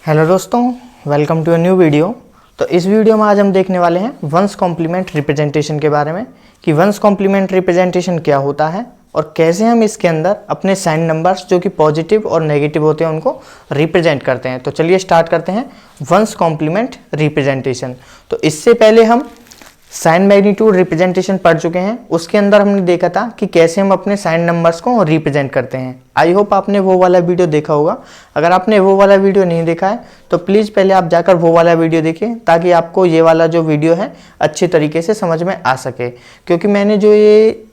Hello दोस्तों, welcome to a new video. तो इस वीडियो में आज हम देखने वाले हैं वंस कॉम्प्लीमेंट रिप्रेजेंटेशन के बारे में कि वंस कॉम्प्लीमेंट रिप्रेजेंटेशन क्या होता है और कैसे हम इसके अंदर अपने साइन नंबर्स जो कि पॉजिटिव और नेगेटिव होते हैं उनको रिप्रेजेंट करते हैं। तो चलिए स्टार्ट करते हैं वंस कॉम्प्लीमेंट रिप्रेजेंटेशन। तो इससे पहले हम साइन मैग्नीट्यूड रिप्रेजेंटेशन पढ़ चुके हैं, उसके अंदर हमने देखा था कि कैसे हम अपने साइन नंबर्स को रिप्रेजेंट करते हैं। आई होप आपने वो वाला वीडियो देखा होगा। अगर आपने वो वाला वीडियो नहीं देखा है तो प्लीज़ पहले आप जाकर वो वाला वीडियो देखिए ताकि आपको ये वाला जो वीडियो है अच्छे तरीके से समझ में आ सके, क्योंकि मैंने जो ये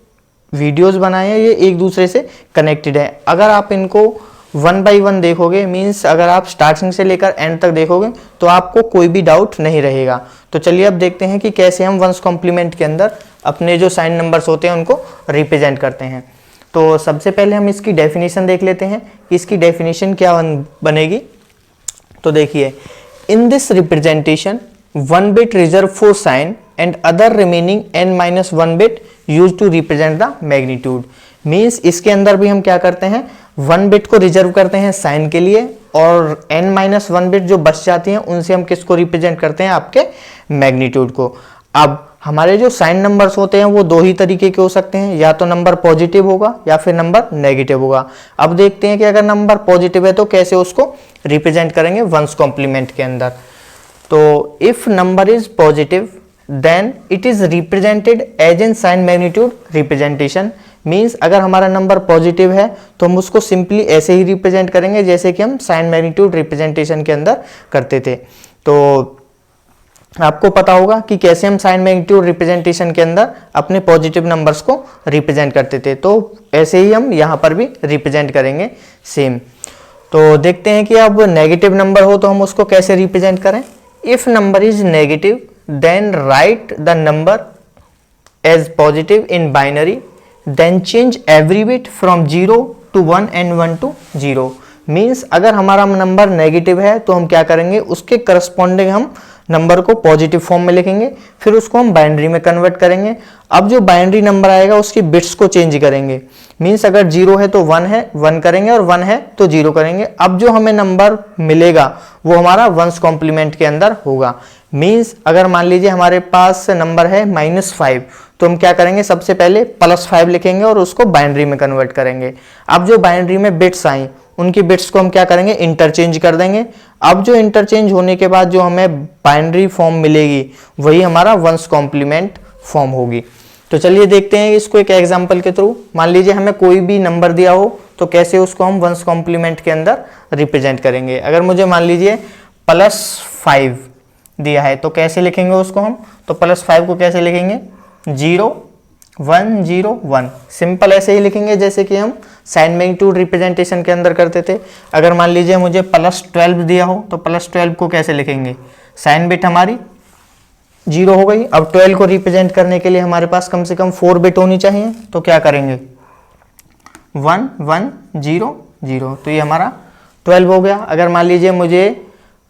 वीडियोस बनाए हैं ये एक दूसरे से कनेक्टेड है। अगर आप इनको वन बाई वन देखोगे, मीन्स अगर आप स्टार्टिंग से लेकर एंड तक देखोगे तो आपको कोई भी डाउट नहीं रहेगा। तो चलिए अब देखते हैं कि कैसे हम वंस कॉम्प्लीमेंट के अंदर अपने जो साइन नंबर्स होते हैं उनको रिप्रेजेंट करते हैं। तो सबसे पहले हम इसकी डेफिनेशन देख लेते हैं कि इसकी डेफिनेशन क्या बनेगी। तो देखिए, in this representation one bit reserve for sign and other remaining n-1 bit use to represent the magnitude. Means इसके अंदर भी हम क्या करते हैं, वन बिट को रिजर्व करते हैं साइन के लिए और n-1 बिट जो बच जाती हैं उनसे हम किसको रिप्रेजेंट करते हैं, आपके मैग्नीट्यूड को। अब हमारे जो साइन नंबर्स होते हैं वो दो ही तरीके के हो सकते हैं, या तो नंबर पॉजिटिव होगा या फिर नंबर नेगेटिव होगा। अब देखते हैं कि अगर नंबर पॉजिटिव है तो कैसे उसको रिप्रेजेंट करेंगे वंस कॉम्प्लीमेंट के अंदर। तो if number is positive then it is represented as in sign magnitude representation. Means अगर हमारा नंबर पॉजिटिव है तो हम उसको सिंपली ऐसे ही रिप्रेजेंट करेंगे जैसे कि हम साइन मैग्नीट्यूड रिप्रेजेंटेशन के अंदर करते थे। तो आपको पता होगा कि कैसे हम साइन मैग्नीट्यूड रिप्रेजेंटेशन के अंदर अपने पॉजिटिव नंबर्स को रिप्रेजेंट करते थे, तो ऐसे ही हम यहाँ पर भी रिप्रेजेंट करेंगे सेम। तो देखते हैं कि अब नेगेटिव नंबर हो तो हम उसको कैसे रिप्रेजेंट करें। If number is negative then write the number as positive in binary then change every bit from 0 to 1 and 1 to 0। Means अगर हमारा नंबर नेगेटिव है तो हम क्या करेंगे, उसके करस्पॉन्डिंग हम नंबर को पॉजिटिव फॉर्म में लिखेंगे, फिर उसको हम बाइनरी में कन्वर्ट करेंगे। अब जो बाइनरी नंबर आएगा उसकी बिट्स को चेंज करेंगे। मीन्स अगर 0 है तो 1 है, 1 करेंगे, और 1 है तो 0 करेंगे। अब जो हमें नंबर मिलेगा वो हमारा वंस कॉम्प्लीमेंट के अंदर होगा। मीन्स अगर मान लीजिए हमारे पास नंबर है -5 तो हम क्या करेंगे, सबसे पहले +5 लिखेंगे और उसको बाइनरी में कन्वर्ट करेंगे। अब जो बाइनरी में बिट्स आई उनकी बिट्स को हम क्या करेंगे, इंटरचेंज कर देंगे। अब जो इंटरचेंज होने के बाद जो हमें बाइनरी फॉर्म मिलेगी वही हमारा वंस कॉम्प्लीमेंट फॉर्म होगी। तो चलिए देखते हैं इसको एक एग्जांपल के थ्रू। मान लीजिए हमें कोई भी नंबर दिया हो तो कैसे उसको हम वंस कॉम्प्लीमेंट के अंदर रिप्रेजेंट करेंगे। अगर मुझे मान लीजिए +5 दिया है तो कैसे लिखेंगे उसको हम, तो +5 को कैसे लिखेंगे, 0 1 0 1। सिंपल ऐसे ही लिखेंगे जैसे कि हम साइन मैग्नीट्यूड रिप्रेजेंटेशन के अंदर करते थे। अगर मान लीजिए मुझे +12 दिया हो तो +12 को कैसे लिखेंगे, साइन बिट हमारी 0 हो गई। अब 12 को रिप्रेजेंट करने के लिए हमारे पास कम से कम 4 बिट होनी चाहिए, तो क्या करेंगे 1 1 0 0, तो ये हमारा 12 हो गया। अगर मान लीजिए मुझे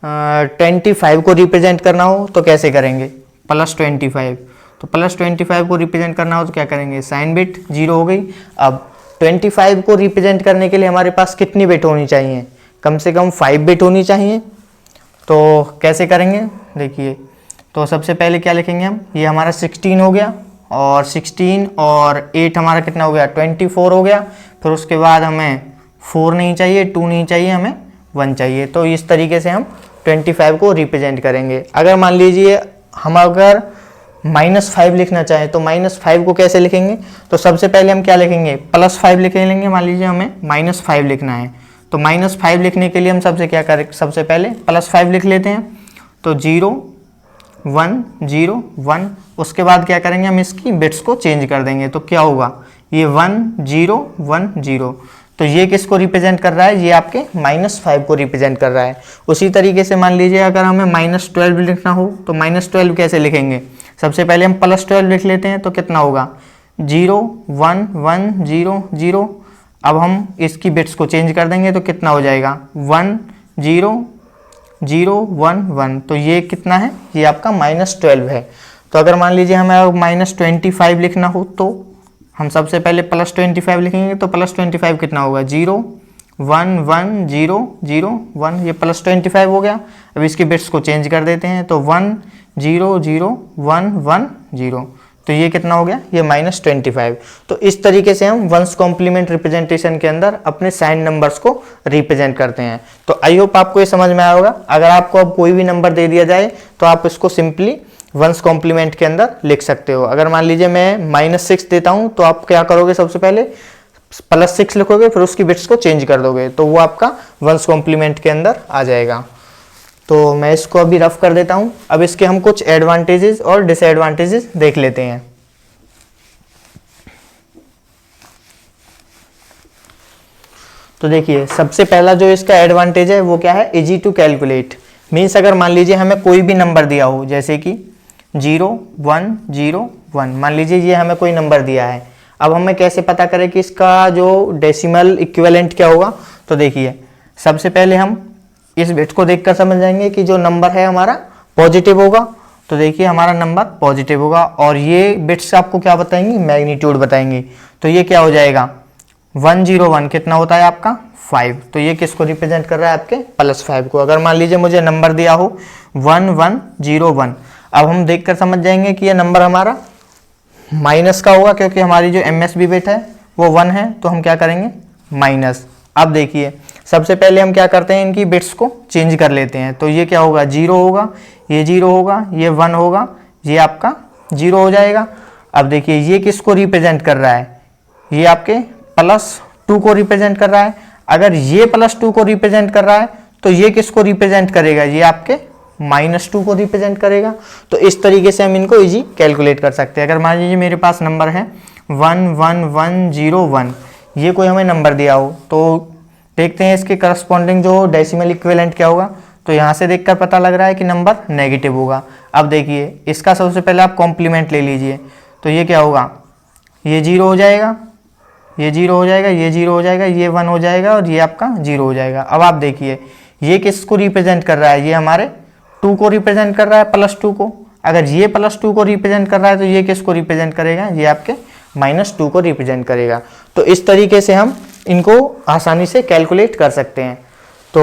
25 को रिप्रेजेंट करना हो तो कैसे करेंगे, +25। तो +25 को रिप्रेजेंट करना हो तो क्या करेंगे, साइन बिट 0 हो गई। अब 25 को रिप्रेजेंट करने के लिए हमारे पास कितनी बिट होनी चाहिए, कम से कम 5 बिट होनी चाहिए। तो कैसे करेंगे, देखिए, तो सबसे पहले क्या लिखेंगे हम, ये हमारा 16 हो गया, और 16 और 8 हमारा कितना हो गया, 24 हो गया। फिर उसके बाद हमें 4 नहीं चाहिए, 2 नहीं चाहिए, हमें 1 चाहिए। तो इस तरीके से हम 25 को रिप्रेजेंट करेंगे। अगर मान लीजिए हम अगर -5 लिखना चाहें तो -5 को कैसे लिखेंगे, तो सबसे पहले हम क्या लिखेंगे, +5 लिख लेंगे। मान लीजिए हमें -5 लिखना है तो -5 लिखने के लिए हम क्या करें, सबसे पहले +5 लिख लेते हैं। तो 0 1 0 1, उसके बाद क्या करेंगे, हम इसकी बिट्स को चेंज कर देंगे। तो क्या होगा, ये 1 0 1 0, तो ये किसको रिप्रेजेंट कर रहा है, ये आपके -5 को रिप्रेजेंट कर रहा है। उसी तरीके से मान लीजिए अगर हमें -12 लिखना हो तो -12 कैसे लिखेंगे, सबसे पहले हम +12 लिख लेते हैं। तो कितना होगा, 0 1 1 0 0। अब हम इसकी बिट्स को चेंज कर देंगे तो कितना हो जाएगा, 1 0 0 1 1। तो ये कितना है, ये आपका -12 है। तो अगर मान लीजिए हमें -25 लिखना हो तो हम सबसे पहले +25 लिखेंगे। तो +25 कितना होगा, 0 1 1 0 0 1, ये प्लस 25 हो गया। अब इसके बिट्स को चेंज कर देते हैं, तो 1 0 0 1 1 0, तो ये कितना हो गया, ये -25। तो इस तरीके से हम वंस कॉम्प्लीमेंट रिप्रेजेंटेशन के अंदर अपने साइन नंबर्स को रिप्रेजेंट करते हैं। तो आई होप आपको ये समझ में आया होगा। अगर आपको अब कोई भी नंबर दे दिया जाए तो आप इसको सिंपली वंस कॉम्प्लीमेंट के अंदर लिख सकते हो। अगर मान लीजिए मैं -6 देता हूं, तो आप क्या करोगे, सबसे पहले +6 लिखोगे, फिर उसकी बिट्स को चेंज कर दोगे, तो वो आपका वंस कॉम्प्लीमेंट के अंदर आ जाएगा। तो मैं इसको अभी रफ कर देता हूं। अब इसके हम कुछ एडवांटेजेस और डिसएडवांटेजेस देख लेते हैं। तो देखिए, सबसे पहला जो इसका एडवांटेज है वो क्या है, इजी टू कैलकुलेट। मीन्स अगर मान लीजिए हमें कोई भी नंबर दिया हो, जैसे कि 0 1 0 1, मान लीजिए ये हमें कोई नंबर दिया है। अब हमें कैसे पता करें कि इसका जो डेसिमल इक्विवेलेंट क्या होगा। तो देखिए, सबसे पहले हम इस बिट को देखकर समझ जाएंगे कि जो नंबर है हमारा पॉजिटिव होगा। तो देखिए, हमारा नंबर पॉजिटिव होगा, और ये बिट्स आपको क्या बताएंगी, मैग्नीट्यूड बताएंगी। तो ये क्या हो जाएगा, 101 कितना होता है आपका 5, तो ये किसको रिप्रेजेंट कर रहा है, आपके +5 को। अगर मान लीजिए मुझे नंबर दिया हो 1101, अब हम देखकर समझ जाएंगे कि ये नंबर हमारा माइनस का होगा, क्योंकि हमारी जो MSB बिट है वो 1 है, तो हम क्या करेंगे, माइनस। अब देखिए, सबसे पहले हम क्या करते हैं, इनकी बिट्स को चेंज कर लेते हैं। तो ये क्या होगा, 0 होगा, ये 0 होगा, ये 1 होगा, ये आपका 0 हो जाएगा। अब देखिए, ये किसको रिप्रेजेंट कर रहा है, ये आपके +2 को रिप्रेजेंट कर रहा है। अगर ये +2 को रिप्रेजेंट कर रहा है, तो ये किसको रिप्रेजेंट करेगा, ये आपके -2 को रिप्रेजेंट करेगा। तो इस तरीके से हम इनको इजी कैलकुलेट कर सकते हैं। अगर मान लीजिए मेरे पास नंबर है 11101, ये कोई हमें नंबर दिया हो, तो देखते हैं इसके करस्पॉन्डिंग जो डेसिमल इक्विवेलेंट क्या होगा। तो यहाँ से देखकर पता लग रहा है कि नंबर नेगेटिव होगा। अब देखिए, इसका सबसे पहले आप कॉम्प्लीमेंट ले लीजिए, तो ये क्या होगा, ये 0 हो जाएगा, ये 0 हो जाएगा, ये 0 हो जाएगा, ये 1 हो जाएगा, और ये आपका 0 हो जाएगा। अब आप देखिए, ये किसको रिप्रेजेंट कर रहा है, ये हमारे 2 को रिप्रेजेंट कर रहा है, +2 को। अगर ये +2 को रिप्रेजेंट कर रहा है, तो ये किसको रिप्रेजेंट करेगा, ये आपके -2 को रिप्रेजेंट करेगा। तो इस तरीके से हम इनको आसानी से कैलकुलेट कर सकते हैं। तो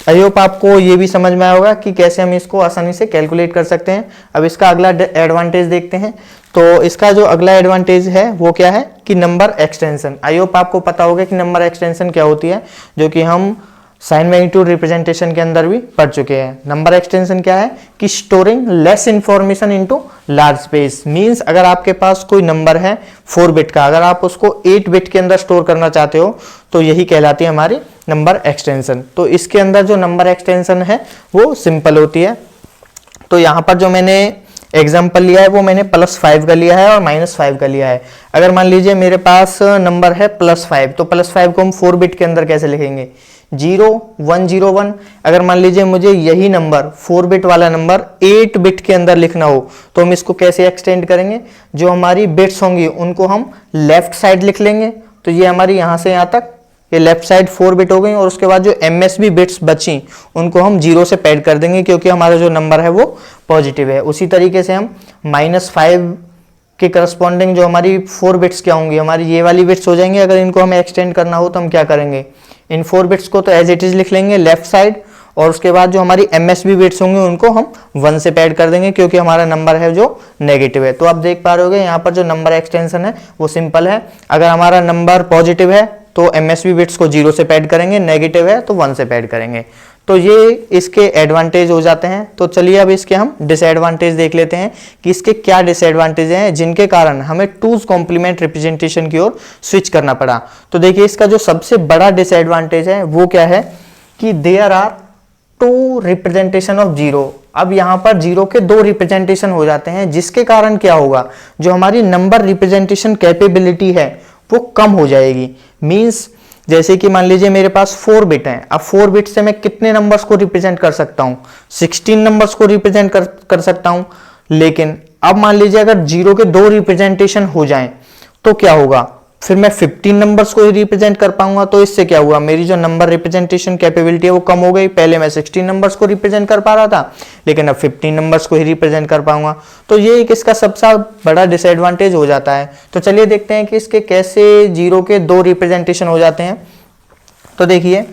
आई होप आपको ये भी समझ में आया होगा कि कैसे हम इसको आसानी से कैलकुलेट कर सकते हैं। अब इसका अगला एडवांटेज देखते हैं। तो इसका जो अगला एडवांटेज है वो क्या है कि नंबर एक्सटेंशन। आई होप आपको पता होगा कि नंबर एक्सटेंशन क्या होती है, जो कि हम साइन मैग्नीट्यूड रिप्रेजेंटेशन के अंदर भी पढ़ चुके हैं। नंबर एक्सटेंशन क्या है कि storing less information into large space. Means अगर आपके पास कोई नंबर है 4 बिट का, अगर आप उसको 8 बिट के अंदर स्टोर करना चाहते हो, तो यही कहलाती है हमारी नंबर एक्सटेंशन। तो इसके अंदर जो नंबर एक्सटेंशन है वो सिंपल होती है। तो यहाँ पर जो मैंने एग्जाम्पल लिया है वो मैंने +5 का लिया है और -5 का लिया है। अगर मान लीजिए मेरे पास नंबर है +5, तो +5 को हम 4 बिट के अंदर कैसे लिखेंगे, 0101। अगर मान लीजिए मुझे यही नंबर 4 बिट वाला नंबर 8 बिट के अंदर लिखना हो, तो हम इसको कैसे एक्सटेंड करेंगे, जो हमारी बिट्स होंगी उनको हम लेफ्ट साइड लिख लेंगे। तो ये हमारी यहाँ से यहाँ तक ये लेफ्ट साइड 4 बिट हो गई, और उसके बाद जो MSB बिट्स बची उनको हम 0 से पैड कर देंगे, क्योंकि हमारा जो नंबर है वो पॉजिटिव है। उसी तरीके से हम -5 के करस्पॉन्डिंग जो हमारी 4 बिट्स क्या होंगी, हमारी ये वाली बिट्स हो जाएंगी। अगर इनको हमें एक्सटेंड करना हो तो हम क्या करेंगे, इन 4 बिट्स को तो एज इट इज लिख लेंगे लेफ्ट साइड, और उसके बाद जो हमारी MSB बिट्स होंगे उनको हम 1 से पैड कर देंगे, क्योंकि हमारा नंबर है जो नेगेटिव है। तो आप देख पा रहे होगे यहाँ पर जो नंबर एक्सटेंशन है वो सिंपल है। अगर हमारा नंबर पॉजिटिव है तो MSB बिट्स को 0 से पैड करेंगे, नेगेटिव है तो 1 से पैड करेंगे। तो ये इसके एडवांटेज हो जाते हैं। तो चलिए अब इसके हम डिसएडवांटेज देख लेते हैं कि इसके क्या डिसएडवांटेज हैं, जिनके कारण हमें 2's कॉम्प्लीमेंट रिप्रेजेंटेशन की ओर स्विच करना पड़ा। तो देखिए, इसका जो सबसे बड़ा डिसएडवांटेज है वो क्या है कि देयर आर 2 रिप्रेजेंटेशन ऑफ 0। अब यहाँ पर 0 के 2 रिप्रेजेंटेशन हो जाते हैं, जिसके कारण क्या होगा, जो हमारी नंबर रिप्रेजेंटेशन कैपेबिलिटी है वो कम हो जाएगी। मींस जैसे कि मान लीजिए मेरे पास 4 बिट है, अब 4 बिट से मैं कितने नंबर्स को रिप्रेजेंट कर सकता हूं, 16 नंबर्स को रिप्रेजेंट कर सकता हूं। लेकिन अब मान लीजिए अगर 0 के 2 रिप्रेजेंटेशन हो जाएं तो क्या होगा, फिर मैं 15 नंबर्स को ही रिप्रेजेंट कर पाऊंगा। तो इससे क्या हुआ, मेरी जो नंबर रिप्रेजेंटेशन कैपेबिलिटी है वो कम हो गई। पहले मैं 16 नंबर्स को रिप्रेजेंट कर पा रहा था, लेकिन अब 15 नंबर्स को ही रिप्रेजेंट कर पाऊंगा। तो ये एक इसका सबसे बड़ा डिसएडवांटेज हो जाता है। तो चलिए देखते हैं कि इसके कैसे 0 के 2 रिप्रेजेंटेशन हो जाते हैं। तो देखिए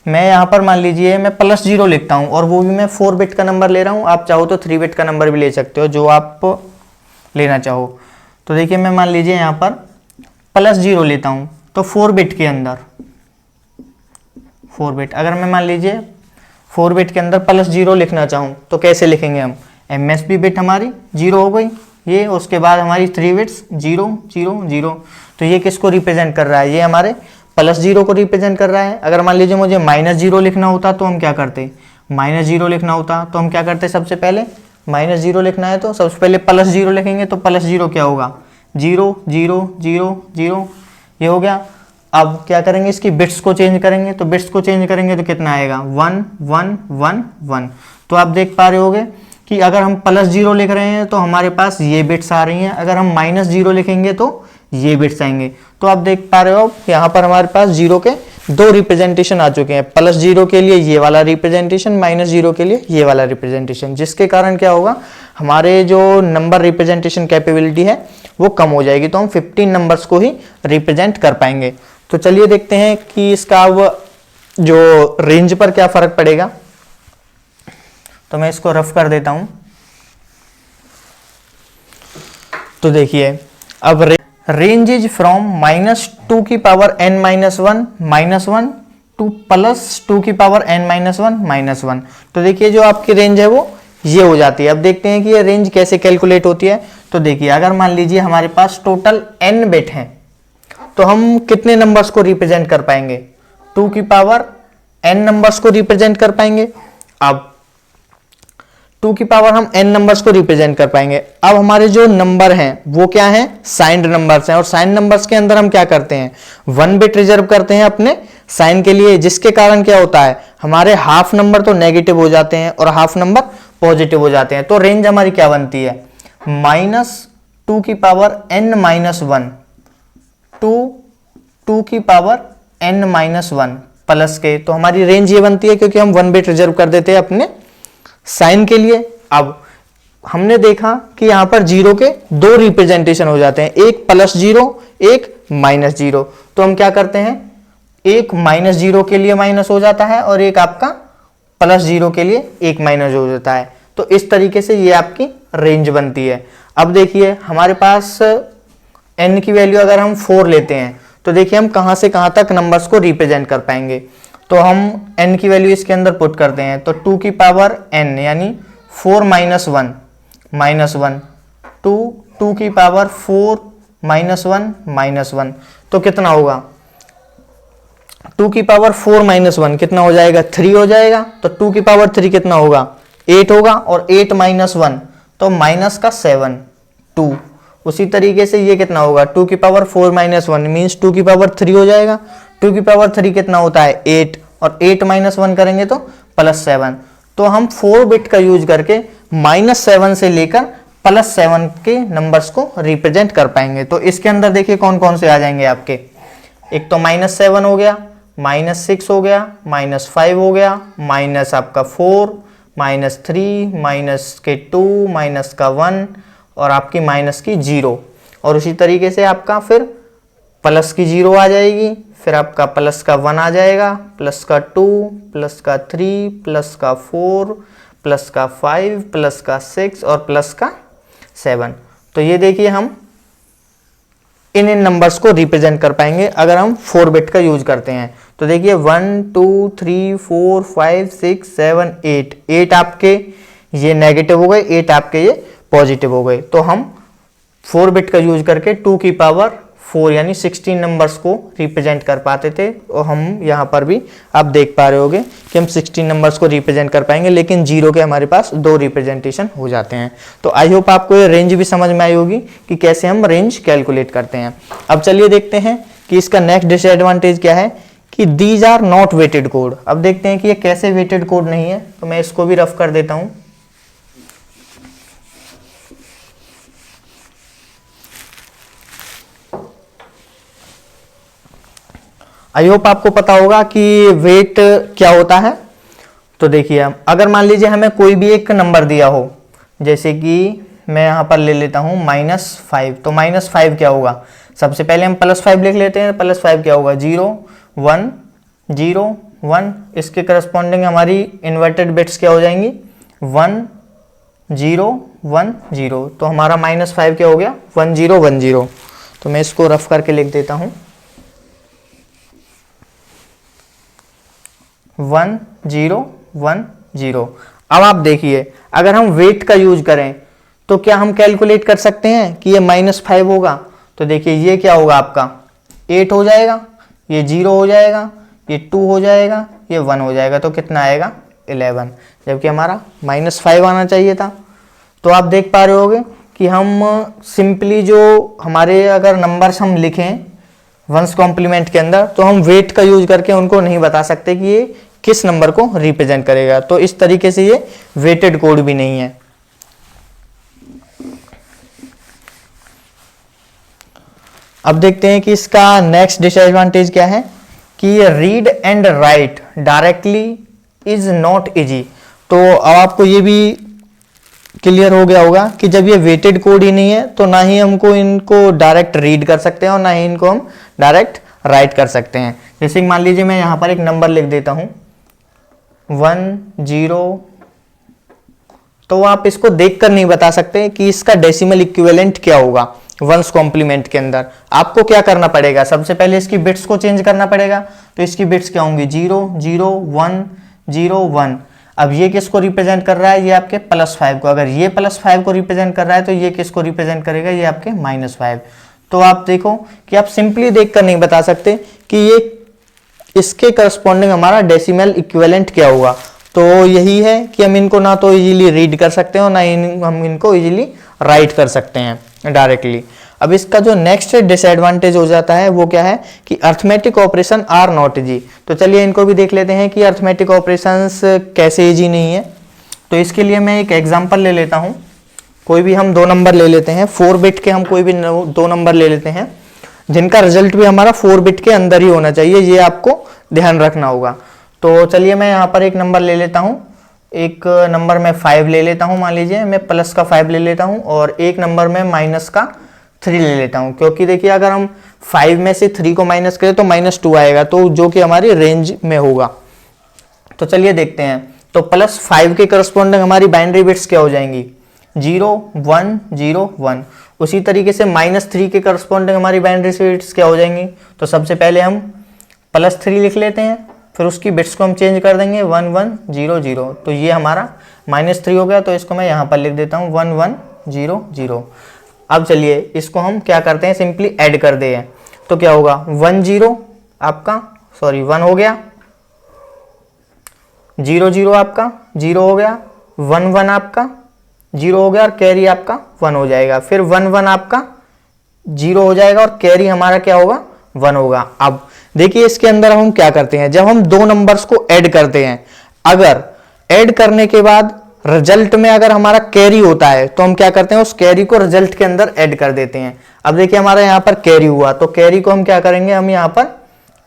मैं यहाँ पर मान लीजिए मैं +0 लिखता हूँ और वो भी मैं 4 बिट का नंबर ले रहा हूँ। आप चाहो तो 3 बिट का नंबर भी ले सकते हो, जो आप लेना चाहो। तो देखिए मैं मान लीजिए यहाँ पर +0 लेता हूँ, तो 4 बिट के अंदर 4 बिट, अगर मैं मान लीजिए 4 बिट के अंदर +0 लिखना चाहूँ तो कैसे लिखेंगे हम? MSB बिट हमारी 0 हो गई ये, उसके बाद हमारी 3 बिट्स 0 0 0। तो ये किसको रिप्रेजेंट कर रहा है? ये हमारे +0 को रिप्रेजेंट कर रहा है। अगर मान लीजिए मुझे -0 लिखना होता तो हम क्या करते? -0 लिखना होता तो हम क्या करते? सबसे पहले -0 लिखना है तो सबसे पहले +0 लिखेंगे, तो +0 क्या होगा? 0 0 0 0, ये हो गया। अब क्या करेंगे? इसकी बिट्स को चेंज करेंगे, तो बिट्स को चेंज करेंगे तो कितना आएगा? 1 1 1 1। तो आप देख पा रहे होगे कि अगर हम +0 लिख रहे हैं तो हमारे पास ये बिट्स आ रही हैं, अगर हम -0 लिखेंगे तो ये बिट्स आएंगे। तो आप देख पा रहे हो यहाँ पर हमारे पास 0 के 2 रिप्रेजेंटेशन आ चुके हैं, +0 के लिए ये वाला रिप्रेजेंटेशन, -0 के लिए ये वाला रिप्रेजेंटेशन, जिसके कारण क्या होगा? हमारे जो नंबर रिप्रेजेंटेशन कैपेबिलिटी है वो कम हो जाएगी, तो हम 15 नंबर्स को ही रिप्रेजेंट कर पाएंगे। तो चलिए देखते हैं कि इसका अब जो रेंज पर क्या फर्क पड़ेगा। तो मैं इसको रफ कर देता हूं। तो देखिए अब रेंज इज फ्रॉम -2 की पावर n - 1 टू +2 की पावर n - 1 तो देखिए जो आपकी रेंज है वो ये हो जाती है। अब देखते हैं कि ये रेंज कैसे कैलकुलेट होती है। तो देखिए अगर मान लीजिए हमारे पास टोटल n बिट हैं तो हम कितने नंबर्स को रिप्रेजेंट कर पाएंगे? 2 की पावर n नंबर्स को रिप्रेजेंट कर पाएंगे। अब 2 की पावर हम n नंबर्स को रिप्रेजेंट कर पाएंगे। अब हमारे जो नंबर हैं वो क्या हैं? साइंड नंबर्स हैं, और साइंड नंबर्स के अंदर हम क्या करते हैं? 1 बिट रिजर्व करते हैं अपने साइन के लिए, जिसके कारण क्या होता है? हमारे हाफ नंबर तो नेगेटिव हो जाते हैं और हाफ नंबर पॉजिटिव हो जाते हैं। तो रेंज हमारी क्या बनती है? -2 की पावर n - 1 टू 2 की पावर n - 1 प्लस के, तो हमारी रेंज ये बनती है क्योंकि हम 1 बिट रिजर्व कर देते हैं अपने साइन के लिए। अब हमने देखा कि यहां पर 0 के 2 रिप्रेजेंटेशन हो जाते हैं, एक +0 एक -0। तो हम क्या करते हैं? एक -0 के लिए माइनस हो जाता है और एक आपका +0 के लिए एक माइनस हो जाता है। तो इस तरीके से ये आपकी रेंज बनती है। अब देखिए हमारे पास n की वैल्यू अगर हम 4 लेते हैं तो देखिए हम कहां से कहां तक नंबर्स को रिप्रेजेंट कर पाएंगे। तो हम n की वैल्यू इसके अंदर पुट करते हैं, तो 2 की पावर n यानी 4 - 1 टू 2 की पावर 4 - 1 तो कितना होगा? 2 की पावर 4 - 1 कितना हो जाएगा? 3 हो जाएगा। तो 2 की पावर 3 कितना होगा? 8 होगा, और 8 - 1 तो -7 2। उसी तरीके से ये कितना होगा? 2 की पावर 4 - 1 मीन्स 2 की पावर 3 हो जाएगा। 2 की पावर 3 कितना होता है? 8, और 8 - 1 करेंगे तो +7। तो हम 4 बिट का यूज करके -7 से लेकर +7 के नंबर्स को रिप्रेजेंट कर पाएंगे। तो इसके अंदर देखिए कौन कौन से आ जाएंगे आपके। एक तो -7 हो गया, -6 हो गया, -5 हो गया, माइनस आपका 4, -3, -2, -1 और आपकी -0। और उसी तरीके से आपका फिर +0 आ जाएगी, फिर आपका +1 आ जाएगा, +2, +3, +4, +5, +6 और +7। तो ये देखिए हम इन नंबर्स को रिप्रेजेंट कर पाएंगे अगर हम 4 बिट का यूज करते हैं। तो देखिए 1 2 3 4 5 6 7 8 8 आपके ये नेगेटिव हो गए, 8 आपके ये पॉजिटिव हो गए। तो हम 4 बिट का यूज करके 2 की पावर 4 यानी 16 नंबर्स को रिप्रेजेंट कर पाते थे। और हम यहाँ पर भी आप देख पा रहे होगे कि हम 16 नंबर्स को रिप्रेजेंट कर पाएंगे, लेकिन 0 के हमारे पास 2 रिप्रेजेंटेशन हो जाते हैं। तो आई होप आपको ये रेंज भी समझ में आई होगी कि कैसे हम रेंज कैलकुलेट करते हैं। अब चलिए देखते हैं कि इसका नेक्स्ट डिसएडवांटेज क्या है कि these are not weighted code. अब देखते हैं कि ये कैसे वेटेड कोड नहीं है। तो मैं इसको भी रफ कर देता हूँ। आई होप आपको पता होगा कि वेट क्या होता है। तो देखिए अगर मान लीजिए हमें कोई भी एक नंबर दिया हो, जैसे कि मैं यहाँ पर ले लेता हूँ -5। तो -5 क्या होगा? सबसे पहले हम +5 लिख लेते हैं। +5 क्या होगा? 0 1 0 1, इसके करस्पॉन्डिंग हमारी इन्वर्टेड बिट्स क्या हो जाएंगी 1 0 1 0, तो हमारा -5 क्या हो गया 1 0 1 0। तो मैं इसको रफ करके लिख देता हूं 1 0 1 0। अब आप देखिए अगर हम वेट का यूज करें तो क्या हम कैलकुलेट कर सकते हैं कि ये -5 होगा, तो देखिए ये क्या होगा आपका 8 हो जाएगा, ये 0 हो जाएगा, ये 2 हो जाएगा, ये 1 हो जाएगा, तो कितना आएगा 11, जबकि हमारा -5 आना चाहिए था। तो आप देख पा रहे होगे कि हम सिंपली जो हमारे अगर नंबर्स हम लिखें वंस कॉम्प्लीमेंट के अंदर तो हम वेट का यूज करके उनको नहीं बता सकते कि ये किस नंबर को रिप्रेजेंट करेगा। तो इस तरीके से ये वेटेड कोड भी नहीं है। अब देखते हैं कि इसका नेक्स्ट डिसएडवांटेज क्या है कि ये read and right directly is not easy. तो अब आपको ये भी क्लियर हो गया होगा कि जब ये वेटेड कोड ही नहीं है तो ना ही हमको इनको डायरेक्ट रीड कर सकते हैं और ना ही इनको हम डायरेक्ट राइट कर सकते हैं। जैसे मान लीजिए मैं यहां पर एक नंबर लिख देता हूं 1 0, तो आप इसको देखकर नहीं बता सकते कि इसका डेसिमल इक्विवेलेंट क्या होगा। वंस कॉम्प्लीमेंट के अंदर आपको क्या करना पड़ेगा, सबसे पहले इसकी बिट्स को चेंज करना पड़ेगा। तो इसकी बिट्स क्या होंगी 0 0 1 0 1। अब ये किसको रिप्रेजेंट कर रहा है, ये आपके +5 को। अगर ये +5 को रिप्रेजेंट कर रहा है तो ये किसको रिप्रेजेंट करेगा, ये आपके -5। तो आप देखो कि आप सिंपली देखकर नहीं बता सकते कि ये इसके करस्पॉन्डिंग हमारा डेसिमल इक्विवेलेंट क्या होगा। तो यही है कि हम इनको ना तो इजीली रीड कर सकते हैं और ना हम इनको इजीली राइट कर सकते हैं डायरेक्टली। अब इसका जो नेक्स्ट डिसएडवांटेज हो जाता है वो क्या है कि arithmetic operation are not easy. तो चलिए इनको भी देख लेते हैं कि अर्थमेटिक ऑपरेशंस कैसे इजी नहीं है। तो इसके लिए मैं एक एग्जांपल ले लेता हूं। कोई भी हम 2 नंबर ले लेते हैं, 4 बिट के हम कोई भी 2 नंबर ले लेते हैं जिनका रिजल्ट भी हमारा 4 बिट के अंदर ही होना चाहिए, ये आपको ध्यान रखना होगा। तो चलिए मैं यहाँ पर एक नंबर ले लेता हूँ, एक नंबर में 5 ले लेता हूँ, मान लीजिए मैं प्लस का 5 ले लेता हूँ और एक नंबर में माइनस का 3 ले लेता हूँ। क्योंकि देखिए अगर हम 5 में से 3 को माइनस करें तो -2 आएगा, तो जो कि हमारी रेंज में होगा। तो चलिए देखते हैं। तो +5 के करस्पॉन्डिंग हमारी बाइनरी बिट्स क्या हो जाएंगी 0 1 0 1। उसी तरीके से -3 के करस्पॉन्डिंग हमारी बाइनरी बिट्स क्या हो जाएंगी। तो सबसे पहले हम +3 लिख लेते हैं, फिर उसकी बिट्स को हम चेंज कर देंगे 1 1 0 0। तो ये हमारा -3 हो गया, तो इसको मैं यहाँ पर लिख देता हूँ 1 1 0 0। अब चलिए इसको हम क्या करते हैं, सिंपली ऐड कर दे। तो क्या होगा 1 0 आपका 1 हो गया, 0 0 आपका 0 हो गया, 1 1 आपका 0 हो गया और कैरी आपका 1 हो जाएगा। फिर 1 1 आपका 0 हो जाएगा और कैरी हमारा क्या होगा 1 होगा। अब देखिए इसके अंदर हम क्या करते हैं, जब हम 2 नंबर्स को ऐड करते हैं, अगर ऐड करने के बाद रिजल्ट में अगर हमारा कैरी होता है तो हम क्या करते हैं, उस कैरी को रिजल्ट के अंदर ऐड कर देते हैं। अब देखिए हमारा यहाँ पर कैरी हुआ, तो कैरी को हम क्या करेंगे, हम यहाँ पर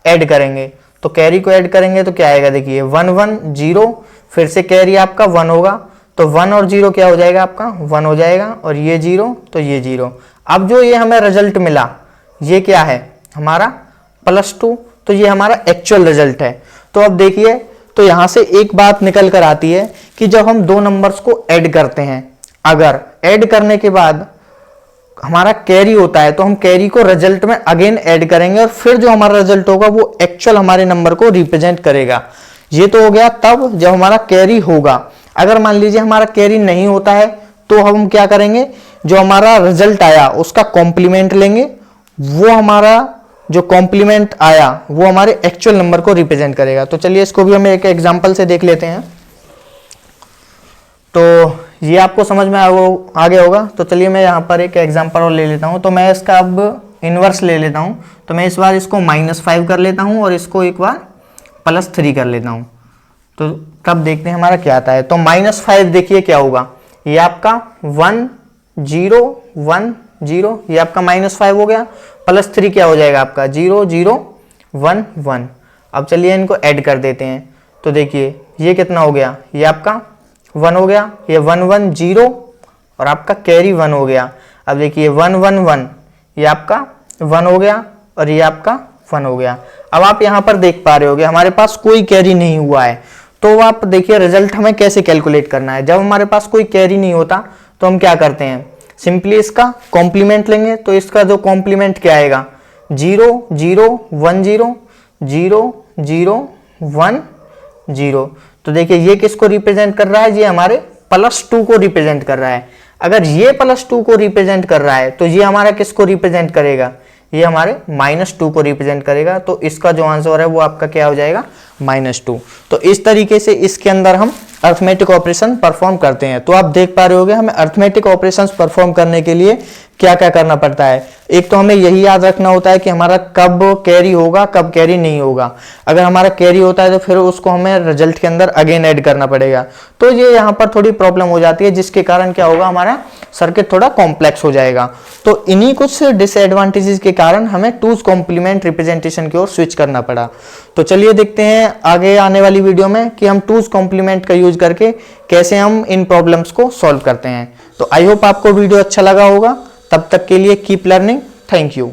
ऐड करेंगे। तो कैरी को ऐड करेंगे तो क्या आएगा, देखिए 1 1 0, फिर से कैरी आपका 1 होगा, तो 1 और 0 क्या हो जाएगा आपका 1 हो जाएगा, और ये 0 तो ये 0। अब जो ये हमें रिजल्ट मिला ये क्या है हमारा +2, तो ये हमारा एक्चुअल रिजल्ट है। तो अब देखिए तो यहां से एक बात निकल कर आती है कि जब हम 2 नंबर्स को ऐड करते हैं, अगर ऐड करने के बाद हमारा कैरी होता है तो हम कैरी को रिजल्ट में अगेन ऐड करेंगे और फिर जो हमारा रिजल्ट होगा वो एक्चुअल हमारे नंबर को रिप्रेजेंट करेगा। ये तो हो गया तब जब हमारा कैरी होगा। अगर मान लीजिए हमारा कैरी नहीं होता है तो हम क्या करेंगे, जो हमारा रिजल्ट आया उसका कॉम्प्लीमेंट लेंगे, वो हमारा जो कॉम्प्लीमेंट आया वो हमारे एक्चुअल नंबर को रिप्रेजेंट करेगा। तो चलिए इसको भी हम एक एग्जांपल से देख लेते हैं। तो ये आपको समझ में आ गया होगा। तो चलिए मैं यहाँ पर एक एग्जांपल और ले लेता हूँ। तो मैं इसका अब इनवर्स ले लेता हूँ। तो मैं इस बार इसको -5 कर लेता हूँ और इसको एक बार +3 कर लेता हूँ। तो तब देखते हैं हमारा क्या आता है। तो -5 देखिए क्या होगा, ये आपका 1 0 1 0, ये आपका -5 हो गया। +3 क्या हो जाएगा आपका 0 0 1 1। अब चलिए इनको ऐड कर देते हैं। तो देखिए ये कितना हो गया, ये आपका 1 हो गया, ये 1 1 0 और आपका कैरी 1 हो गया। अब देखिए 1 1 1, ये आपका 1 हो गया और ये आपका 1 हो गया। अब आप यहाँ पर देख पा रहे होगे हमारे पास कोई कैरी नहीं हुआ है, तो आप देखिए रिजल्ट हमें कैसे कैलकुलेट करना है। जब हमारे पास कोई कैरी नहीं होता तो हम क्या करते हैं, सिंपली इसका कॉम्प्लीमेंट लेंगे। तो इसका जो कॉम्प्लीमेंट क्या आएगा, 0 0 1 0 0 0 1 0। तो देखिए ये किसको रिप्रेजेंट कर रहा है, ये हमारे +2 को रिप्रेजेंट कर रहा है। अगर ये +2 को रिप्रेजेंट कर रहा है तो ये हमारा किसको रिप्रेजेंट करेगा, ये हमारे -2 को रिप्रेजेंट करेगा। तो इसका जो आंसर है वो आपका क्या हो जाएगा, -2। तो इस तरीके से इसके अंदर हम अर्थमेटिक ऑपरेशन परफॉर्म करते हैं। तो आप देख पा रहे होगे हमें अर्थमेटिक ऑपरेशंस परफॉर्म करने के लिए क्या क्या करना पड़ता है। एक तो हमें यही याद रखना होता है कि हमारा कब कैरी होगा, कब कैरी नहीं होगा। अगर हमारा कैरी होता है तो फिर उसको हमें रिजल्ट के अंदर अगेन ऐड करना पड़ेगा। तो ये यहाँ पर थोड़ी प्रॉब्लम हो जाती है, जिसके कारण क्या होगा, हमारा सर्किट थोड़ा कॉम्प्लेक्स हो जाएगा। तो इन्हीं कुछ डिसएडवांटेजेस के कारण हमें टूज कॉम्प्लीमेंट रिप्रेजेंटेशन की ओर स्विच करना पड़ा। तो चलिए देखते हैं आगे आने वाली वीडियो में कि हम टूज कॉम्प्लीमेंट का यूज करके कैसे हम इन प्रॉब्लम्स को सॉल्व करते हैं। तो आई होप आपको वीडियो अच्छा लगा होगा। तब तक के लिए कीप लर्निंग। Thank you.